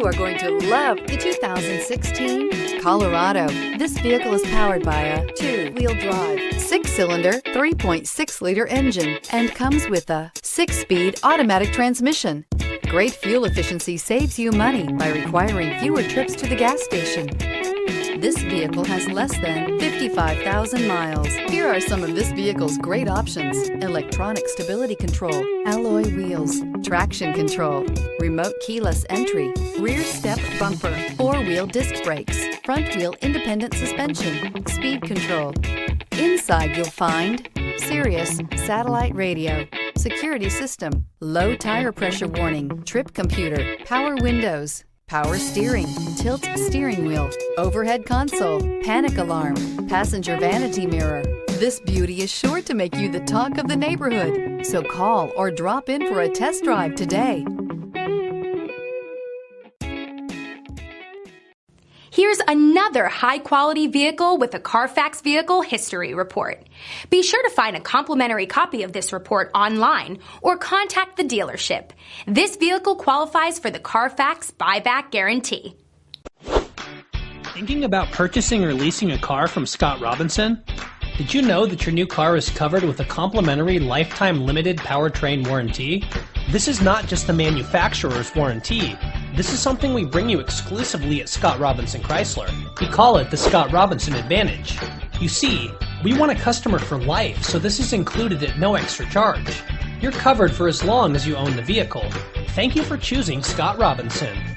You are going to love the 2016 Colorado. This vehicle is powered by a 2-wheel drive, 6-cylinder, 3.6-liter engine and comes with a 6-speed automatic transmission. Great fuel efficiency saves you money by requiring fewer trips to the gas station. This vehicle has less than 55,000 miles. Here are some of this vehicle's great options: electronic stability control, alloy wheels, traction control, remote keyless entry, rear step bumper, 4-wheel disc brakes, front wheel independent suspension, speed control. Inside you'll find Sirius satellite radio, security system, low tire pressure warning, trip computer, power windows, power steering, tilt steering wheel, overhead console, panic alarm, passenger vanity mirror. This beauty is sure to make you the talk of the neighborhood. So call or drop in for a test drive today. Here's another high-quality vehicle with a Carfax Vehicle History Report. Be sure to find a complimentary copy of this report online or contact the dealership. This vehicle qualifies for the Carfax Buyback Guarantee. Thinking about purchasing or leasing a car from Scott Robinson? Did you know that your new car is covered with a complimentary lifetime limited powertrain warranty? This is not just the manufacturer's warranty. This is something we bring you exclusively at Scott Robinson Chrysler. We call it the Scott Robinson Advantage. You see, we want a customer for life, so this is included at no extra charge. You're covered for as long as you own the vehicle. Thank you for choosing Scott Robinson.